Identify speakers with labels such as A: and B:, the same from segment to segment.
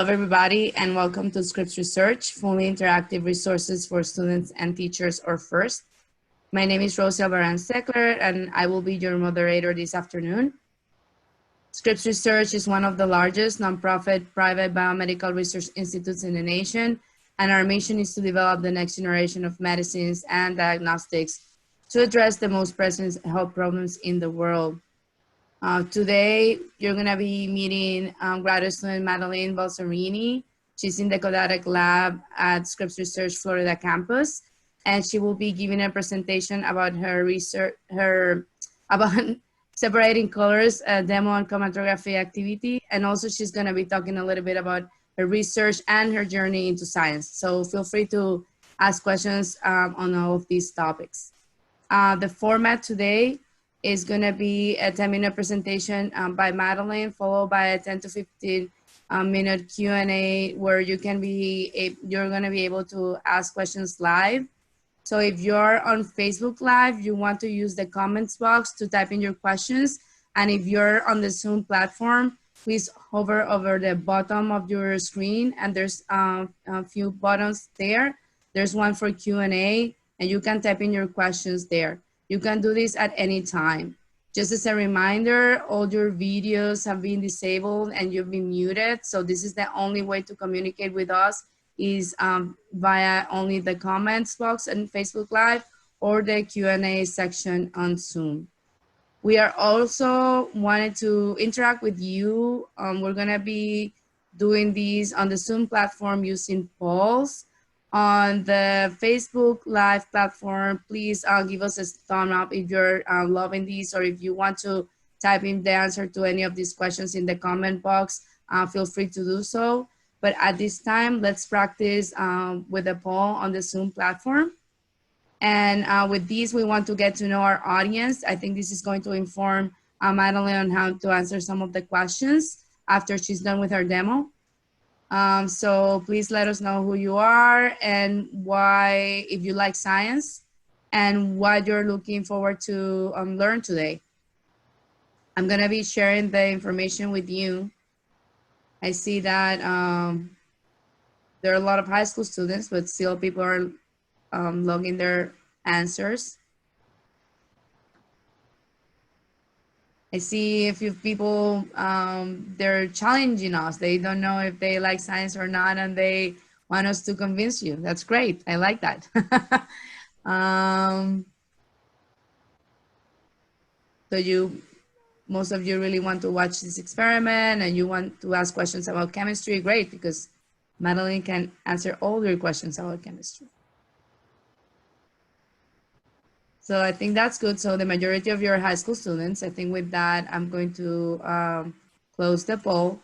A: Hello, everybody, and welcome to Scripps Research, fully interactive resources for students and teachers or FIRST. My name is Rosa Baran-Seckler, and I will be your moderator this afternoon. Scripps Research is one of the largest nonprofit private biomedical research institutes in the nation, and our mission is to develop the next generation of medicines and diagnostics to address the most pressing health problems in the world. Today, you're going to be meeting graduate student Madeleine Balzarini. She's in the Codadic lab at Scripps Research Florida campus, and she will be giving a presentation about her research, about separating colors, demo and chromatography activity, and also she's going to be talking a little bit about her research and her journey into science. So feel free to ask questions on all of these topics. The format today is going to be a 10-minute presentation by Madeline, followed by a 10 to 15 minute Q&A where you're going to be able to ask questions live. So if you're on Facebook Live, you want to use the comments box to type in your questions. And if you're on the Zoom platform, please hover over the bottom of your screen, and there's a few buttons there. There's one for Q&A, and you can type in your questions there. You can do this at any time. Just as a reminder, all your videos have been disabled and you've been muted. So this is the only way to communicate with us is via only the comments box on Facebook Live or the Q&A section on Zoom. We are also wanted to interact with you. We're gonna be doing these on the Zoom platform using polls. On the Facebook Live platform, please give us a thumb up if you're loving these, or if you want to type in the answer to any of these questions in the comment box, feel free to do so. But at this time, let's practice with a poll on the Zoom platform. And with these, we want to get to know our audience. I think this is going to inform Madeline on how to answer some of the questions after she's done with her demo. So please let us know who you are and why, if you like science, and what you're looking forward to learn today. I'm gonna be sharing the information with you. I see that there are a lot of high school students, but still people are logging their answers. I see a few people, they're challenging us. They don't know if they like science or not, and they want us to convince you. That's great. I like that. So most of you really want to watch this experiment and you want to ask questions about chemistry. Great, because Madeline can answer all your questions about chemistry. So I think that's good. So the majority of your high school students, I think with that, I'm going to close the poll.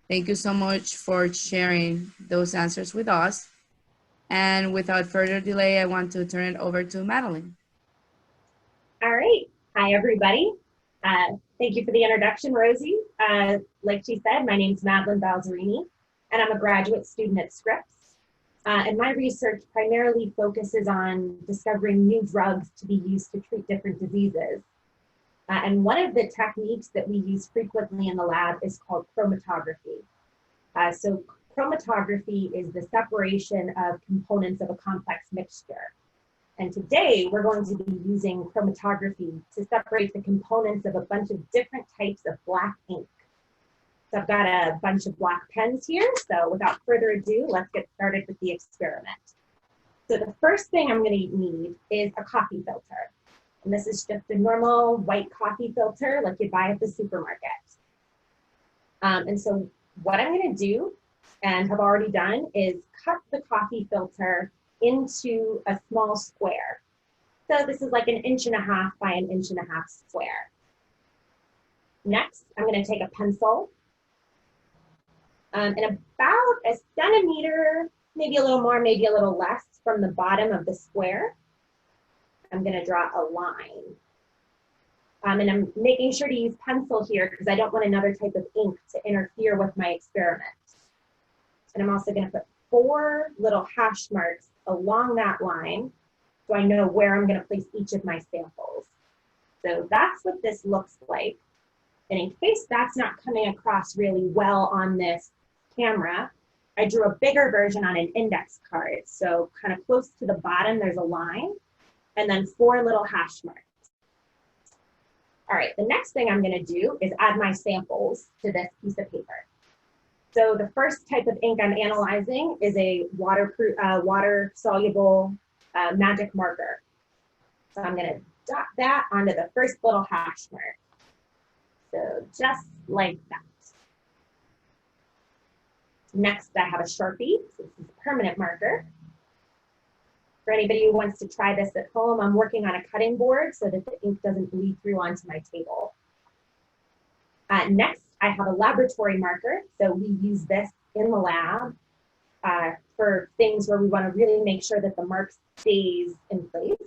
A: Thank you so much for sharing those answers with us. And without further delay, I want to turn it over to Madeline.
B: All right. Hi, everybody. Thank you for the introduction, Rosie. Like she said, my name's Madeleine Ballerini, and I'm a graduate student at Scripps. And my research primarily focuses on discovering new drugs to be used to treat different diseases. And one of the techniques that we use frequently in the lab is called chromatography. So chromatography is the separation of components of a complex mixture. And today we're going to be using chromatography to separate the components of a bunch of different types of black ink. So I've got a bunch of black pens here. So without further ado, let's get started with the experiment. So the first thing I'm going to need is a coffee filter. And this is just a normal white coffee filter like you buy at the supermarket. And so what I'm going to do, and have already done, is cut the coffee filter into a small square. So this is like 1.5 inches by 1.5 inches square. Next, I'm going to take a pencil. And about a centimeter, maybe a little more, maybe a little less, from the bottom of the square, I'm going to draw a line. And I'm making sure to use pencil here because I don't want another type of ink to interfere with my experiment. And I'm also going to put 4 little hash marks along that line so I know where I'm going to place each of my samples. So that's what this looks like. And in case that's not coming across really well on this camera, I drew a bigger version on an index card. So kind of close to the bottom, there's a line, and then 4 little hash marks. All right, the next thing I'm gonna do is add my samples to this piece of paper. So the first type of ink I'm analyzing is a water-soluble magic marker. So I'm gonna dot that onto the first little hash mark. So just like that. Next, I have a Sharpie. So this is a permanent marker. For anybody who wants to try this at home, I'm working on a cutting board so that the ink doesn't bleed through onto my table. Next, I have a laboratory marker. So we use this in the lab for things where we want to really make sure that the mark stays in place.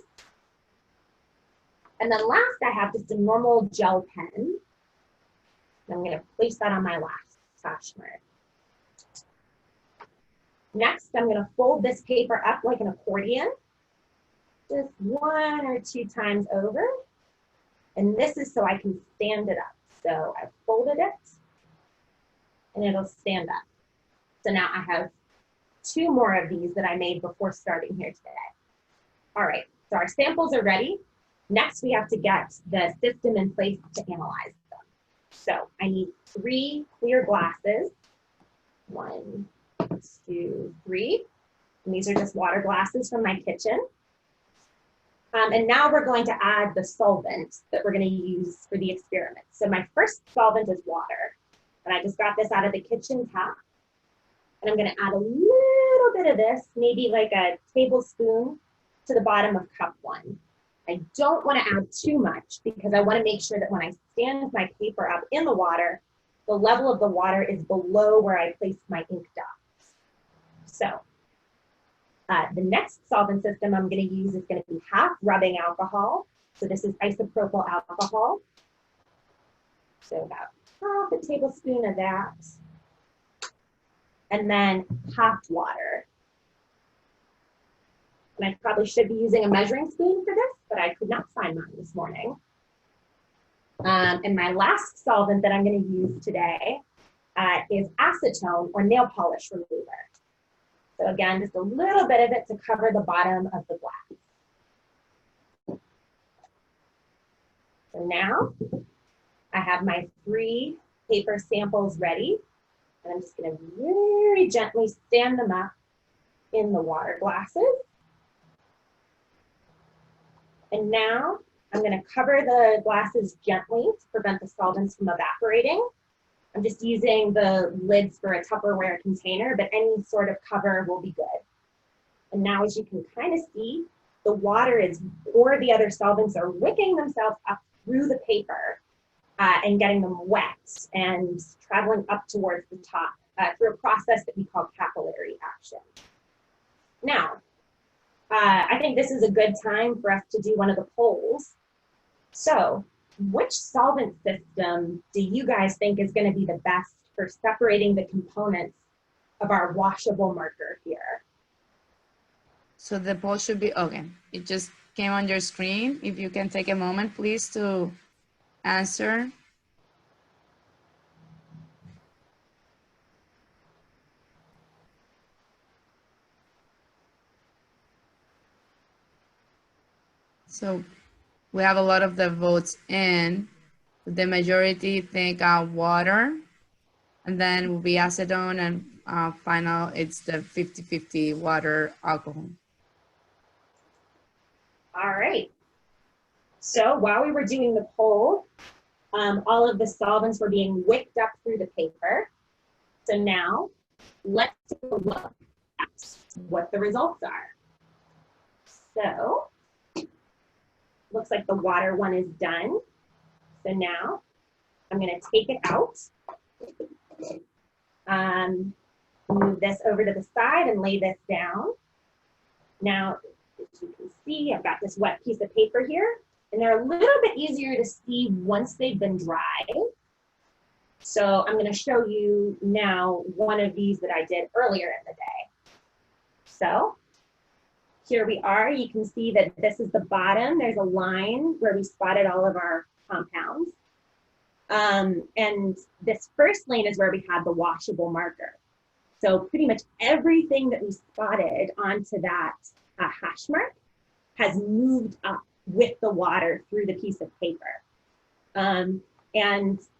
B: And then last, I have just a normal gel pen. I'm going to place that on my last hash mark. Next, I'm going to fold this paper up like an accordion, just 1 or 2 times over. And this is so I can stand it up. So I've folded it, and it'll stand up. So now I have 2 more of these that I made before starting here today. All right, so our samples are ready. Next, we have to get the system in place to analyze them. So I need 3 clear glasses. 1, 2, 3. And these are just water glasses from my kitchen. And now we're going to add the solvent that we're going to use for the experiment. So my first solvent is water. And I just got this out of the kitchen tap. And I'm going to add a little bit of this, maybe like a tablespoon, to the bottom of cup 1. I don't want to add too much because I want to make sure that when I stand my paper up in the water, the level of the water is below where I placed my ink dots. So the next solvent system I'm going to use is going to be half rubbing alcohol. So this is isopropyl alcohol. So about half a tablespoon of that. And then half water. And I probably should be using a measuring spoon for this, but I could not find mine this morning. And my last solvent that I'm going to use today is acetone or nail polish remover. So again, just a little bit of it to cover the bottom of the glass. So now I have my 3 paper samples ready. And I'm just going to very gently stand them up in the water glasses. And now I'm going to cover the glasses gently to prevent the solvents from evaporating. I'm just using the lids for a Tupperware container, but any sort of cover will be good. And now, as you can kind of see, the water is, or the other solvents are wicking themselves up through the paper and getting them wet and traveling up towards the top through a process that we call capillary action. Now, I think this is a good time for us to do one of the polls. So, which solvent system do you guys think is going to be the best for separating the components of our washable marker here?
A: So the poll should be, okay, it just came on your screen. If you can take a moment, please, to answer. So we have a lot of the votes in. The majority think water, and then will be acetone, and final, it's the 50-50 water alcohol.
B: All right. So while we were doing the poll, all of the solvents were being wicked up through the paper. So now let's take a look at what the results are. So looks like the water one is done. So now I'm going to take it out, move this over to the side and lay this down. Now, as you can see, I've got this wet piece of paper here, and they're a little bit easier to see once they've been dry. So I'm going to show you now one of these that I did earlier in the day. So here we are. You can see that this is the bottom. There's a line where we spotted all of our compounds. And this first lane is where we had the washable marker. So pretty much everything that we spotted onto that hash mark has moved up with the water through the piece of paper. And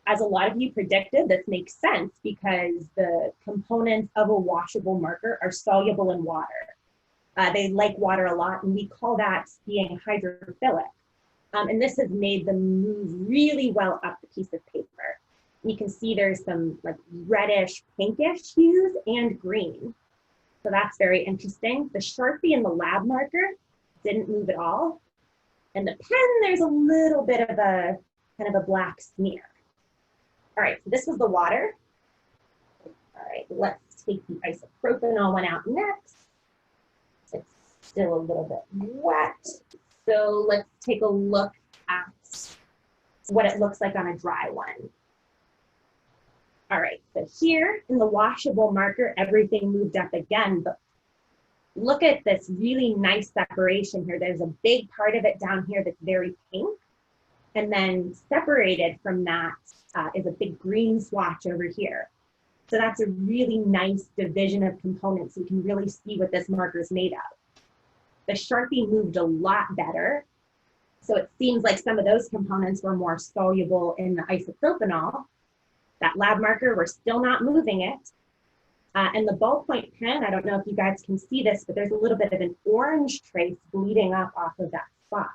B: as a lot of you predicted, this makes sense because the components of a washable marker are soluble in water. They like water a lot, and we call that being hydrophilic. And this has made them move really well up the piece of paper. You can see there's some like reddish, pinkish hues and green. So that's very interesting. The Sharpie and the lab marker didn't move at all. And the pen, there's a little bit of a kind of a black smear. All right, so this was the water. All right, let's take the isopropanol one out next. It's still a little bit wet. So let's take a look at what it looks like on a dry one. All right, so here in the washable marker, everything moved up again, but look at this really nice separation here. There's a big part of it down here that's very pink, and then separated from that is a big green swatch over here. So that's a really nice division of components. You can really see what this marker is made of. The Sharpie moved a lot better. So it seems like some of those components were more soluble in the isopropanol. That lab marker, we're still not moving it. And the ballpoint pen, I don't know if you guys can see this, but there's a little bit of an orange trace bleeding up off of that spot,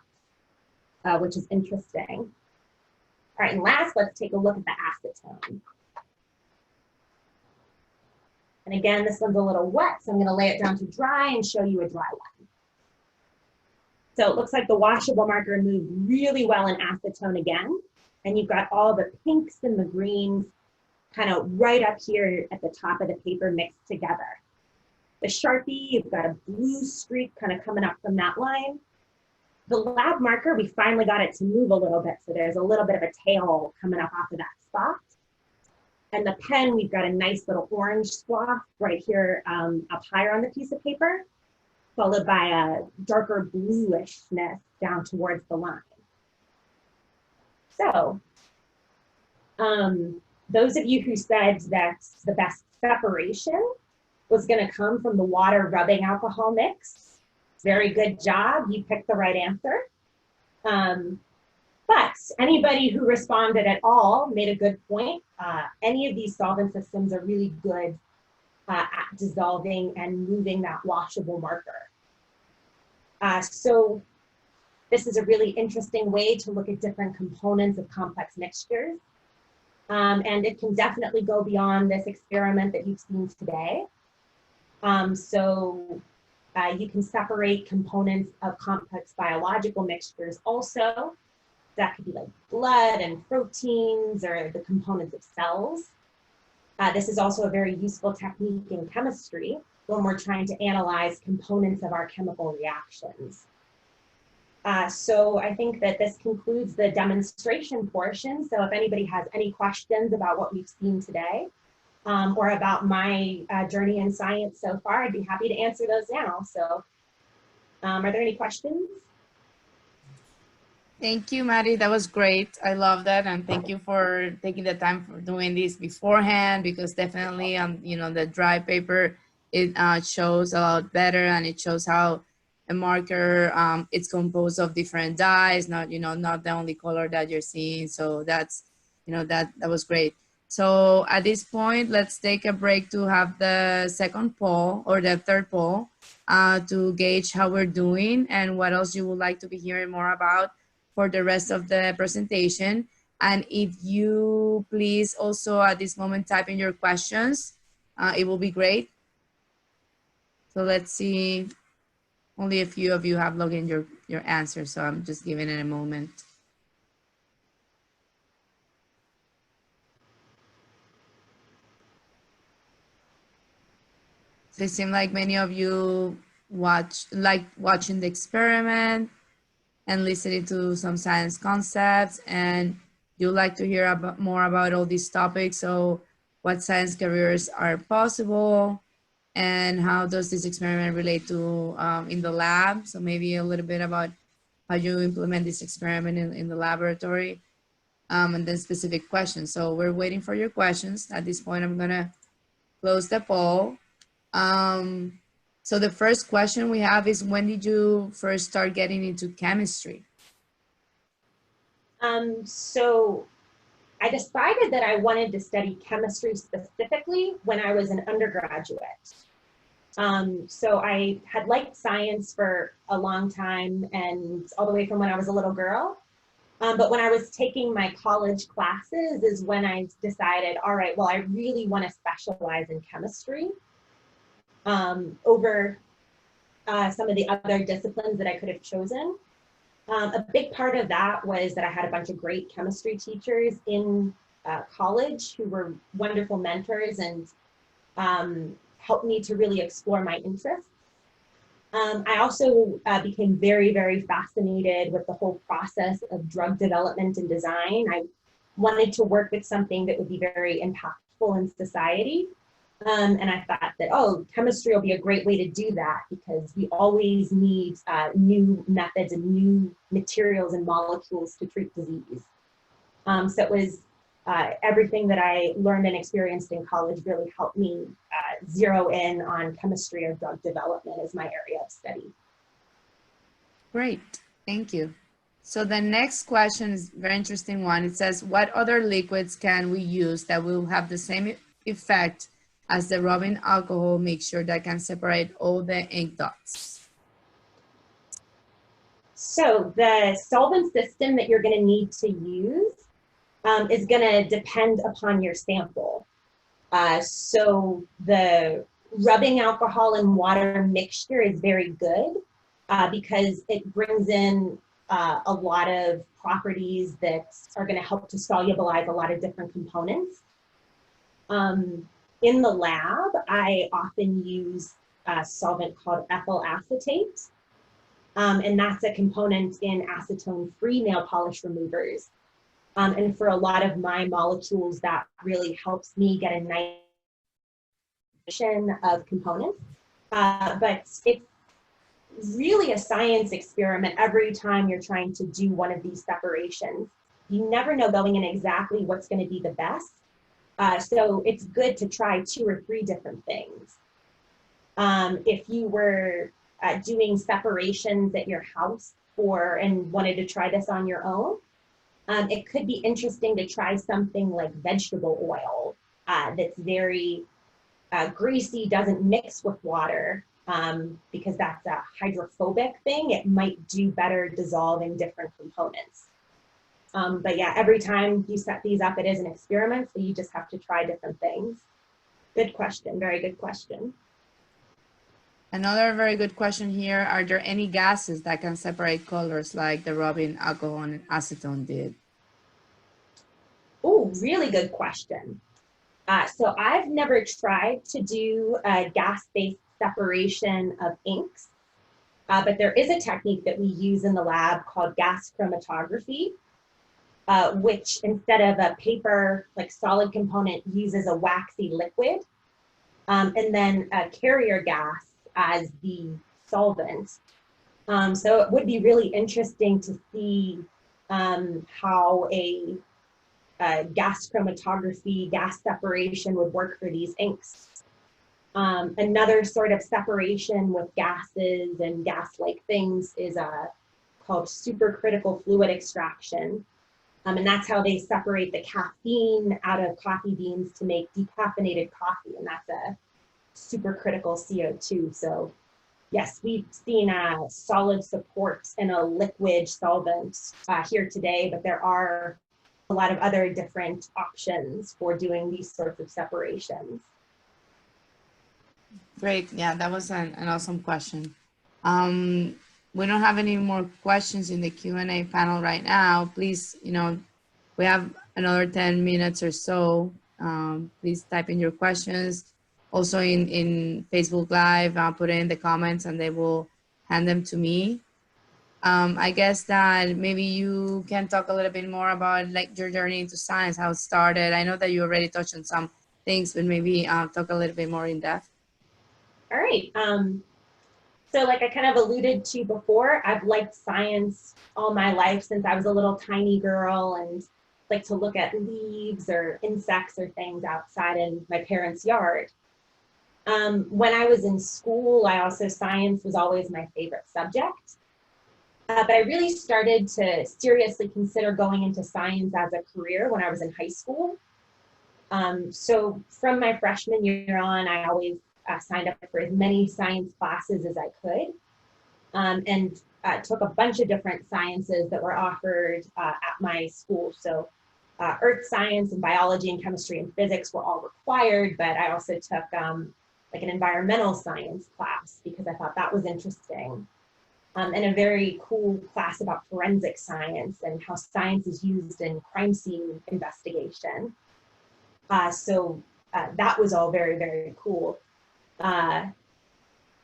B: which is interesting. All right, and last, let's take a look at the acetone. And again, this one's a little wet, so I'm gonna lay it down to dry and show you a dry one. So it looks like the washable marker moved really well in acetone again. And you've got all the pinks and the greens kind of right up here at the top of the paper mixed together. The Sharpie, you've got a blue streak kind of coming up from that line. The lab marker, we finally got it to move a little bit. So there's a little bit of a tail coming up off of that spot. And the pen, we've got a nice little orange swath right here up higher on the piece of paper, followed by a darker bluishness down towards the line. So those of you who said that the best separation was going to come from the water rubbing alcohol mix, very good job. You picked the right answer. But anybody who responded at all made a good point. Any of these solvent systems are really good at dissolving and moving that washable marker. So this is a really interesting way to look at different components of complex mixtures. And it can definitely go beyond this experiment that you've seen today. You can separate components of complex biological mixtures also. That could be like blood and proteins or the components of cells. This is also a very useful technique in chemistry when we're trying to analyze components of our chemical reactions. So I think that this concludes the demonstration portion. So if anybody has any questions about what we've seen today or about my journey in science so far, I'd be happy to answer those now. So are there any questions?
A: Thank you, Maddie. That was great. I love that. And thank you for taking the time for doing this beforehand, because definitely, you know, the dry paper, it shows a lot better, and it shows how a marker, it's composed of different dyes, not, you know, not the only color that you're seeing. So that's, you know, that was great. So at this point, let's take a break to have the second poll or the third poll to gauge how we're doing and what else you would like to be hearing more about for the rest of the presentation. And if you please also at this moment type in your questions, it will be great. So let's see, only a few of you have logged in your answer, so I'm just giving it a moment. So it seems like many of you like watching the experiment and listening to some science concepts, and you like to hear more about all these topics. So what science careers are possible, and how does this experiment relate to in the lab? So maybe a little bit about how you implement this experiment in the laboratory, and then specific questions. So we're waiting for your questions. At this point, I'm gonna close the poll. So the first question we have is, when did you first start getting into chemistry?
B: So I decided that I wanted to study chemistry specifically when I was an undergraduate. So I had liked science for a long time, and all the way from when I was a little girl. But when I was taking my college classes is when I decided, all right, well, I really want to specialize in chemistry over some of the other disciplines that I could have chosen. A big part of that was that I had a bunch of great chemistry teachers in college who were wonderful mentors and helped me to really explore my interests. I also became very, very fascinated with the whole process of drug development and design. I wanted to work with something that would be very impactful in society. And I thought that, oh, chemistry will be a great way to do that, because we always need new methods and new materials and molecules to treat disease. So it was everything that I learned and experienced in college really helped me zero in on chemistry or drug development as my area of study.
A: Great, thank you. So the next question is a very interesting one. It says, what other liquids can we use that will have the same effect as the rubbing alcohol mixture that can separate all the ink dots?
B: So the solvent system that you're going to need to use is going to depend upon your sample. So the rubbing alcohol and water mixture is very good because it brings in a lot of properties that are going to help to solubilize a lot of different components. In the lab, I often use a solvent called ethyl acetate, and that's a component in acetone-free nail polish removers. And for a lot of my molecules, that really helps me get a nice of components. But it's really a science experiment every time you're trying to do one of these separations. You never know going in exactly what's going to be the best. So it's good to try 2 or 3 different things. If you were doing separations at your house and wanted to try this on your own, it could be interesting to try something like vegetable oil that's very greasy, doesn't mix with water, because that's a hydrophobic thing. It might do better dissolving different components. But yeah, every time you set these up, it is an experiment, so you just have to try different things. Good question, very good question.
A: Another very good question here, are there any gases that can separate colors like the rubbing alcohol and acetone did?
B: Oh, really good question. So I've never tried to do a gas-based separation of inks, but there is a technique that we use in the lab called gas chromatography, which instead of a paper, like solid component, uses a waxy liquid, and then a carrier gas as the solvent. So it would be really interesting to see how a gas chromatography, gas separation would work for these inks. Another sort of separation with gases and gas-like things is called supercritical fluid extraction. And that's how they separate the caffeine out of coffee beans to make decaffeinated coffee. And that's a supercritical CO2. So yes, we've seen solid support in a liquid solvent here today, but there are a lot of other different options for doing these sorts of separations.
A: Great, yeah, that was an awesome question. We don't have any more questions in the Q&A panel right now. Please, we have another 10 minutes or so. Please type in your questions. Also in Facebook Live, I'll put it in the comments and they will hand them to me. I guess that maybe you can talk a little bit more about like your journey into science, how it started. I know that you already touched on some things, but maybe talk a little bit more in depth.
B: All right. So like I kind of alluded to before, I've liked science all my life since I was a little tiny girl, and like to look at leaves or insects or things outside in my parents' yard. When I was in school, science was always my favorite subject. But I really started to seriously consider going into science as a career when I was in high school. So from my freshman year on, I always signed up for as many science classes as I could, and took a bunch of different sciences that were offered at my school. So earth science and biology and chemistry and physics were all required, but I also took like an environmental science class because I thought that was interesting. And a very cool class about forensic science and how science is used in crime scene investigation. So that was all very, very cool. And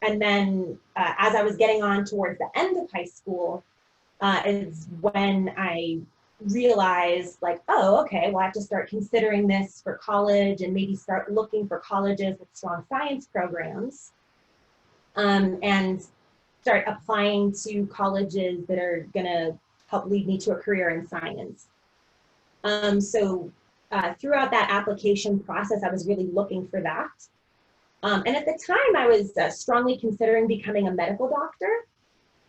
B: then as I was getting on towards the end of high school is when I realized like, oh, okay, well, I have to start considering this for college and maybe start looking for colleges with strong science programs, and start applying to colleges that are gonna help lead me to a career in science. So throughout that application process, I was really looking for that. And at the time, I was strongly considering becoming a medical doctor.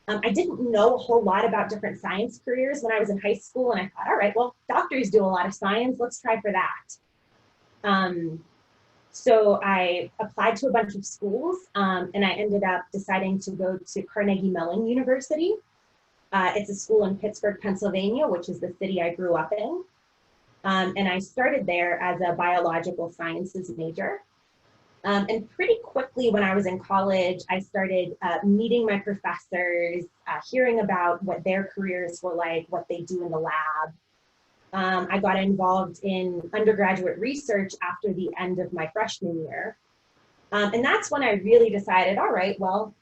B: I didn't know a whole lot about different science careers when I was in high school, and I thought, all right, well, doctors do a lot of science, let's try for that. So I applied to a bunch of schools, and I ended up deciding to go to Carnegie Mellon University. It's a school in Pittsburgh, Pennsylvania, which is the city I grew up in. And I started there as a biological sciences major. And pretty quickly when I was in college, I started meeting my professors, hearing about what their careers were like, what they do in the lab. I got involved in undergraduate research after the end of my freshman year. And that's when I really decided, all right, well,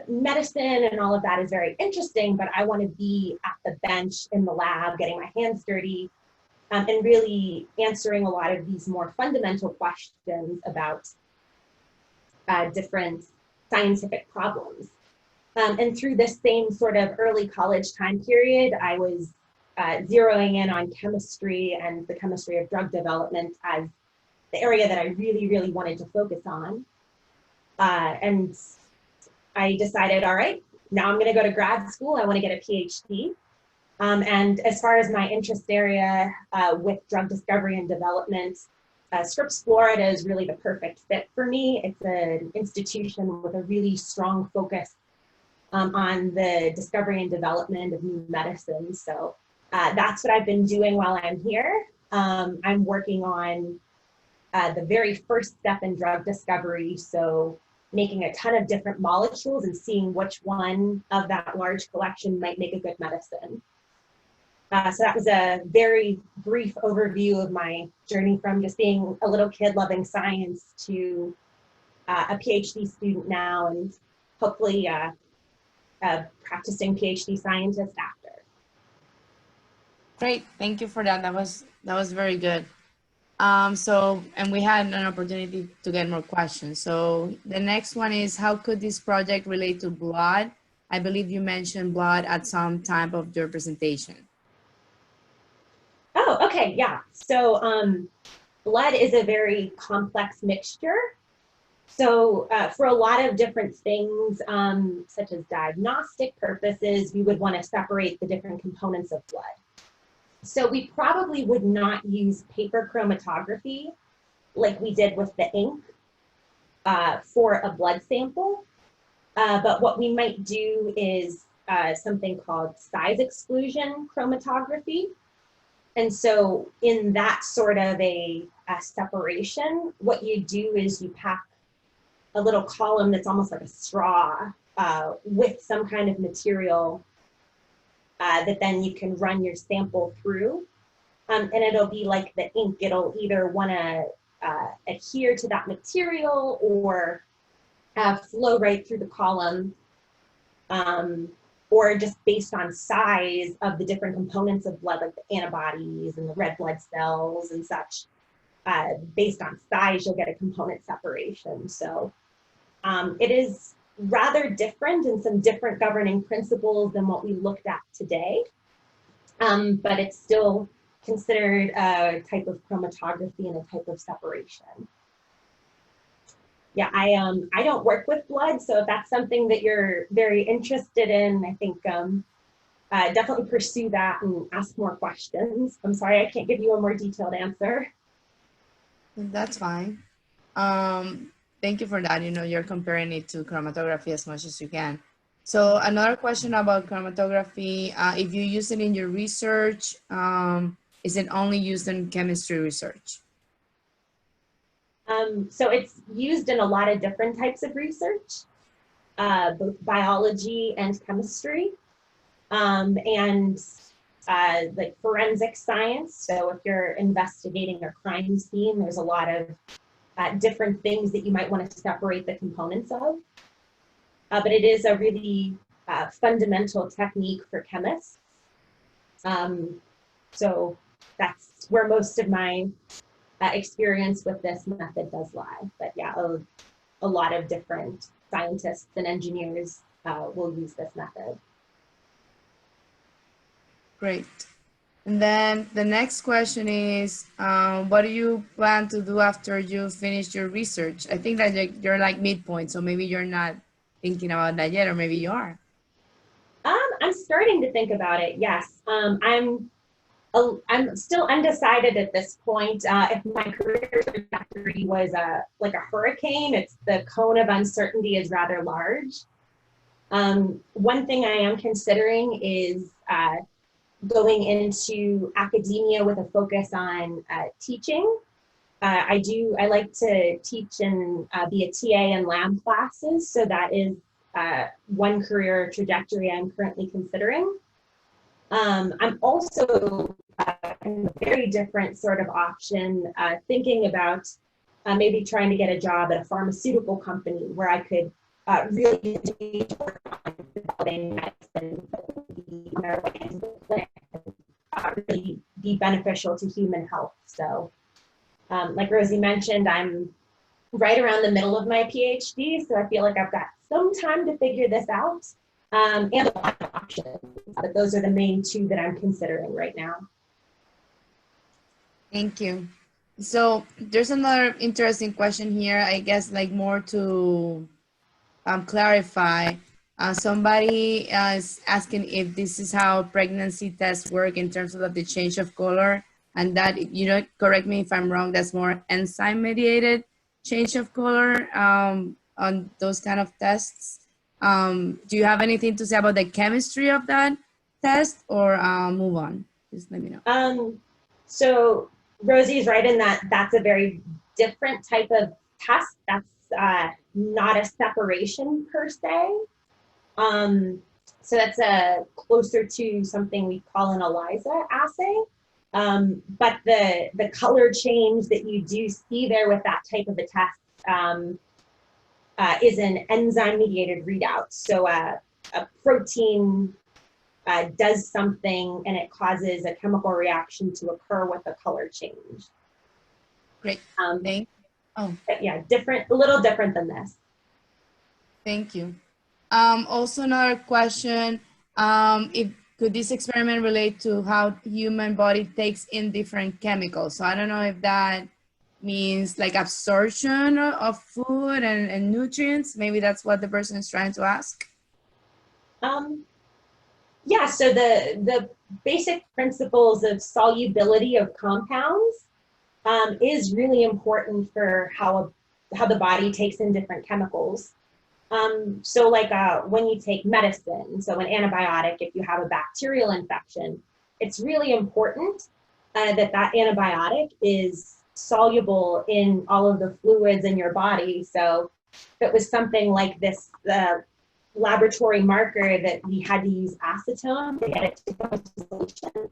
B: medicine and all of that is very interesting, but I want to be at the bench in the lab, getting my hands dirty, and really answering a lot of these more fundamental questions about different scientific problems. And through this same sort of early college time period, I was zeroing in on chemistry and the chemistry of drug development as the area that I really, really wanted to focus on. And I decided, all right, now I'm going to go to grad school. I want to get a PhD. And as far as my interest area with drug discovery and development, Scripps, Florida is really the perfect fit for me. It's an institution with a really strong focus on the discovery and development of new medicines. So that's what I've been doing while I'm here. I'm working on the very first step in drug discovery. So making a ton of different molecules and seeing which one of that large collection might make a good medicine. So that was a very brief overview of my journey from just being a little kid loving science to a PhD student now, and hopefully a practicing PhD scientist after.
A: Great, thank you for that. That was very good. And we had an opportunity to get more questions. So the next one is, how could this project relate to blood? I believe you mentioned blood at some time of your presentation.
B: Oh, okay, yeah. So blood is a very complex mixture. So for a lot of different things, such as diagnostic purposes, we would want to separate the different components of blood. So we probably would not use paper chromatography like we did with the ink for a blood sample. But what we might do is something called size exclusion chromatography. And so in that sort of a separation, what you do is you pack a little column that's almost like a straw with some kind of material that then you can run your sample through. And it'll be like the ink. It'll either want to adhere to that material or flow right through the column, or just based on size of the different components of blood, like the antibodies and the red blood cells and such. Based on size, you'll get a component separation. So it is rather different and some different governing principles than what we looked at today, but it's still considered a type of chromatography and a type of separation. Yeah, I don't work with blood, so if that's something that you're very interested in, I think definitely pursue that and ask more questions. I'm sorry I can't give you a more detailed answer.
A: That's fine. Um, Thank you for that. You know, you're comparing it to chromatography as much as you can. So another question about chromatography, if you use it in your research, is it only used in chemistry research?
B: So it's used in a lot of different types of research, both biology and chemistry, and like forensic science. So if you're investigating a crime scene, there's a lot of different things that you might want to separate the components of. But it is a really fundamental technique for chemists. So that's where most of my experience with this method does lie. But yeah, a lot of different scientists and engineers will use this method.
A: Great. And then the next question is, what do you plan to do after you finish your research? I think that you're like midpoint, so maybe you're not thinking about that yet, or maybe you are.
B: I'm starting to think about it. Yes, I'm still undecided at this point. If my career trajectory was like a hurricane, it's the cone of uncertainty is rather large. One thing I am considering is going into academia with a focus on teaching. I like to teach and be a TA in lab classes, so that is one career trajectory I'm currently considering. I'm also in a very different sort of option, thinking about maybe trying to get a job at a pharmaceutical company where I could really work on developing medicine that would be on their way into the clinic and really be beneficial to human health. So, like Rosie mentioned, I'm right around the middle of my PhD, so I feel like I've got some time to figure this out. And a lot of options, but those are the main two that I'm considering right now.
A: Thank you. So there's another interesting question here, I guess, like more to clarify. Somebody is asking if this is how pregnancy tests work in terms of the change of color, and that, you know, correct me if I'm wrong, that's more enzyme mediated change of color on those kind of tests. Do you have anything to say about the chemistry of that test, or move on? Just let me know.
B: So Rosie's right in that that's a very different type of test. That's not a separation per se. So that's closer to something we call an ELISA assay. But the color change that you do see there with that type of a test is an enzyme-mediated readout. So a protein does something and it causes a chemical reaction to occur with a color change.
A: Great. Thank you. Oh.
B: Yeah, a little different than this.
A: Thank you. Also another question, if could this experiment relate to how human body takes in different chemicals? So I don't know if that means like absorption of food and nutrients. Maybe that's what the person is trying to ask.
B: Yeah, so the basic principles of solubility of compounds is really important for how the body takes in different chemicals. So like when you take medicine, so an antibiotic, if you have a bacterial infection, it's really important that antibiotic is soluble in all of the fluids in your body. So if it was something like this, the laboratory marker that we had to use acetone to get it to go into solution,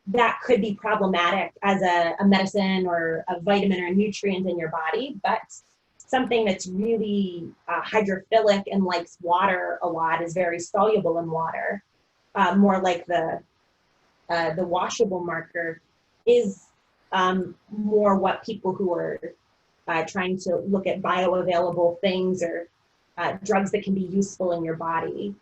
B: that could be problematic as a medicine or a vitamin or a nutrient in your body, but something that's really hydrophilic and likes water a lot is very soluble in water. More like the washable marker is more what people who are trying to look at bioavailable things or drugs that can be useful in your body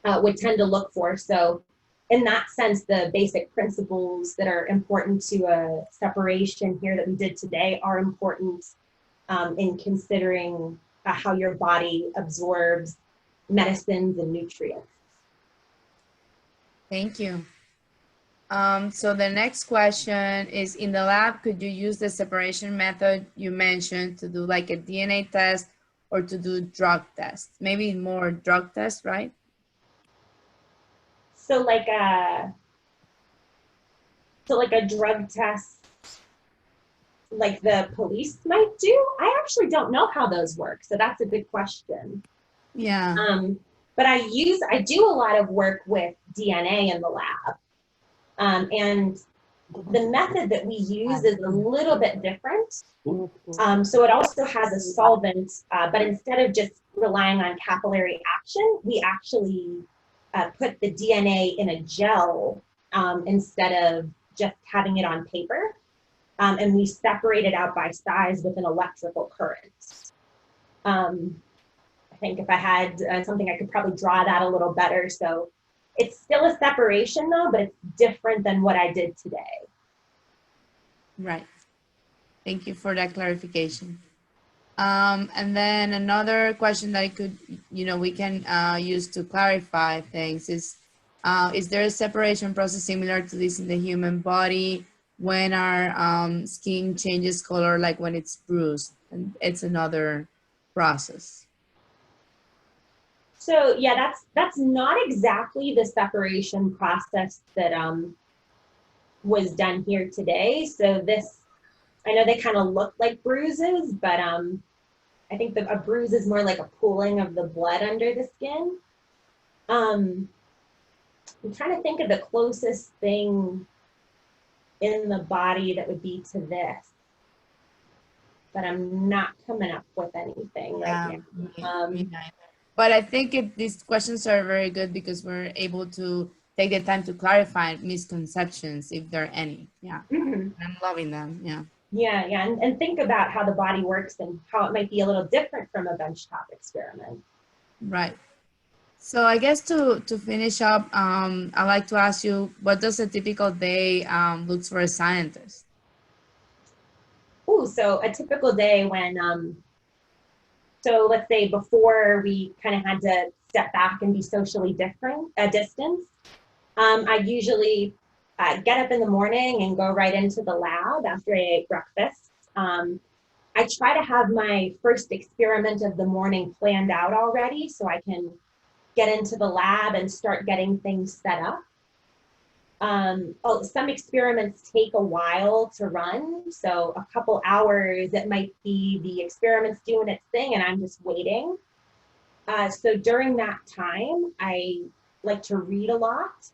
B: would tend to look for. So in that sense, the basic principles that are important to a separation here that we did today are important in considering how your body absorbs medicines and nutrients.
A: Thank you. So the next question is, in the lab, could you use the separation method you mentioned to do like a DNA test or to do drug tests? Maybe more drug tests, right?
B: So like a drug test like the police might do? I actually don't know how those work, so that's a good question.
A: Yeah.
B: But I do a lot of work with DNA in the lab. And the method that we use is a little bit different. So it also has a solvent, but instead of just relying on capillary action, we actually put the DNA in a gel instead of just having it on paper. And we separate it out by size with an electrical current. I think if I had something, I could probably draw that a little better. So it's still a separation though, but it's different than what I did today.
A: Right. Thank you for that clarification. And then another question that I could, we can use to clarify things is there a separation process similar to this in the human body when our skin changes color, like when it's bruised? And it's another process.
B: So yeah, that's not exactly the separation process that was done here today. So this, I know they kind of look like bruises, but I think a bruise is more like a pooling of the blood under the skin. I'm trying to think of the closest thing in the body that would be to this, but I'm not coming up with anything right now.
A: Me neither. But I think these questions are very good because we're able to take the time to clarify misconceptions, if there are any. Yeah, I'm loving them. Yeah.
B: Yeah, and think about how the body works and how it might be a little different from a benchtop experiment.
A: Right. So I guess to finish up, I'd like to ask you, what does a typical day looks for a scientist?
B: Ooh, so a typical day when, so let's say before we kind of had to step back and be socially distanced, I usually get up in the morning and go right into the lab after I ate breakfast. I try to have my first experiment of the morning planned out already so I can get into the lab and start getting things set up. Some experiments take a while to run, so a couple hours, it might be the experiment's doing its thing and I'm just waiting. So during that time, I like to read a lot.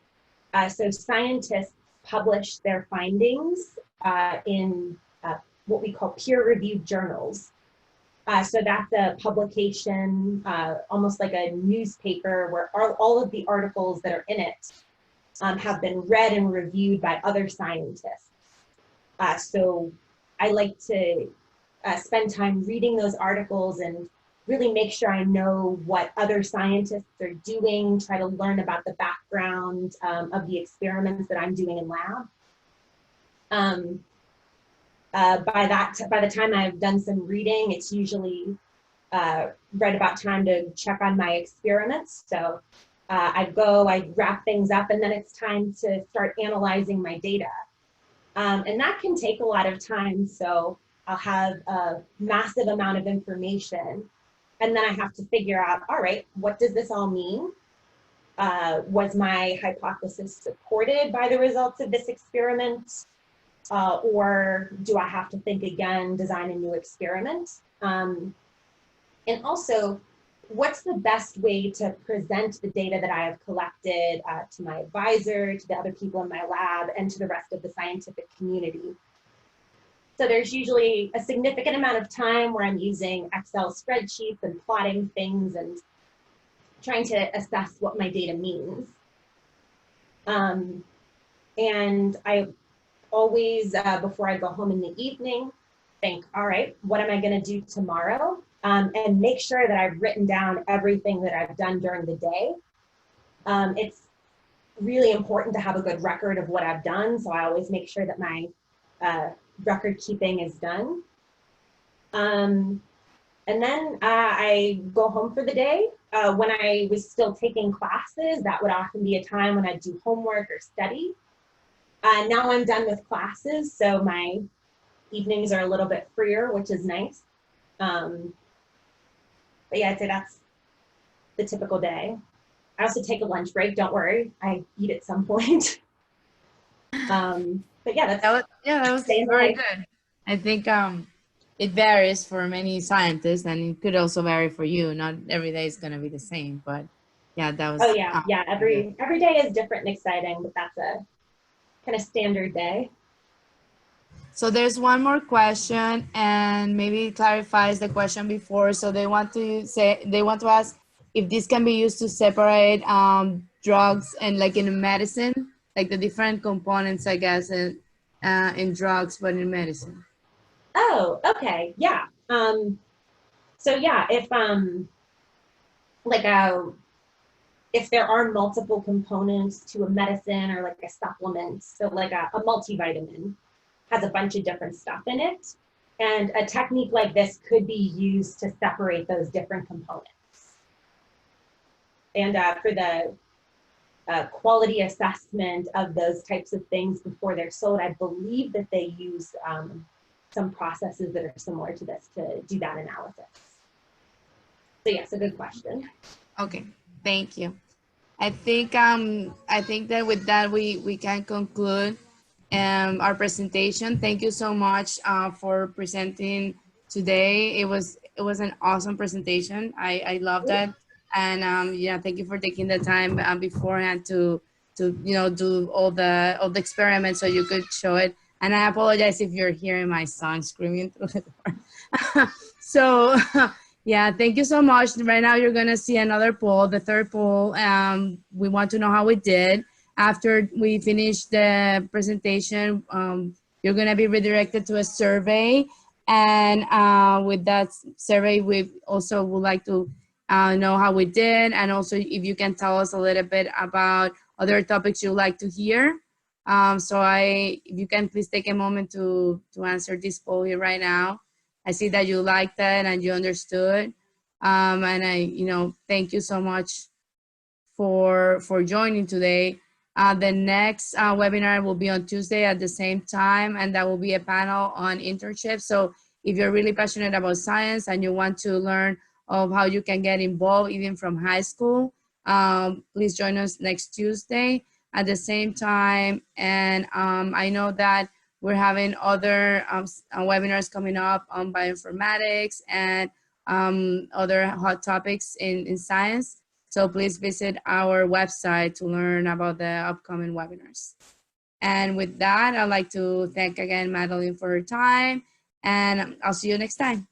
B: So scientists publish their findings in what we call peer-reviewed journals. So that's a publication, almost like a newspaper, where all of the articles that are in it have been read and reviewed by other scientists. So I like to spend time reading those articles and really make sure I know what other scientists are doing, try to learn about the background of the experiments that I'm doing in lab. By the time I've done some reading, it's usually right about time to check on my experiments. So I wrap things up, and then it's time to start analyzing my data. And that can take a lot of time. So I'll have a massive amount of information, and then I have to figure out, all right, what does this all mean? Was my hypothesis supported by the results of this experiment? Or do I have to think again, design a new experiment? And also, what's the best way to present the data that I have collected to my advisor, to the other people in my lab, and to the rest of the scientific community? So there's usually a significant amount of time where I'm using Excel spreadsheets and plotting things and trying to assess what my data means. And I always, before I go home in the evening, think, all right, what am I going to do tomorrow? And make sure that I've written down everything that I've done during the day. It's really important to have a good record of what I've done, so I always make sure that my record keeping is done. And then I go home for the day. When I was still taking classes, that would often be a time when I'd do homework or study. Now I'm done with classes, so my evenings are a little bit freer, which is nice. But yeah, I'd say that's the typical day. I also take a lunch break. Don't worry, I eat at some point. But yeah,
A: that was
B: day in the
A: very
B: life.
A: good. I think it varies for many scientists, and it could also vary for you. Not every day is gonna be the same, but yeah, that
B: Oh
A: was
B: yeah, yeah.
A: very good.
B: Every day is different and exciting, but that's a kind of standard day.
A: So there's one more question, and maybe it clarifies the question before. So they want to ask if this can be used to separate drugs and like in medicine, like the different components, I guess, in drugs, but in medicine.
B: Oh, okay, yeah. So yeah, like a if there are multiple components to a medicine or like a supplement, so like a multivitamin has a bunch of different stuff in it. And a technique like this could be used to separate those different components. And for the quality assessment of those types of things before they're sold, I believe that they use some processes that are similar to this to do that analysis. So yes, a good question.
A: Okay, thank you. I think that with that we can conclude our presentation. Thank you so much for presenting today. It was an awesome presentation. I loved it, and yeah, thank you for taking the time beforehand to do all the experiments so you could show it. And I apologize if you're hearing my son screaming through the door. So yeah, thank you so much. Right now, you're gonna see another poll, the third poll. We want to know how we did. After we finish the presentation, you're gonna be redirected to a survey, and with that survey, we also would like to know how we did, and also if you can tell us a little bit about other topics you'd like to hear. If you can please take a moment to answer this poll here right now. I see that you liked that and you understood. And thank you so much for joining today. The next webinar will be on Tuesday at the same time, and that will be a panel on internships. So if you're really passionate about science and you want to learn of how you can get involved even from high school, please join us next Tuesday at the same time. And I know that we're having other webinars coming up on bioinformatics and other hot topics in science. So please visit our website to learn about the upcoming webinars. And with that, I'd like to thank again Madeline for her time, and I'll see you next time.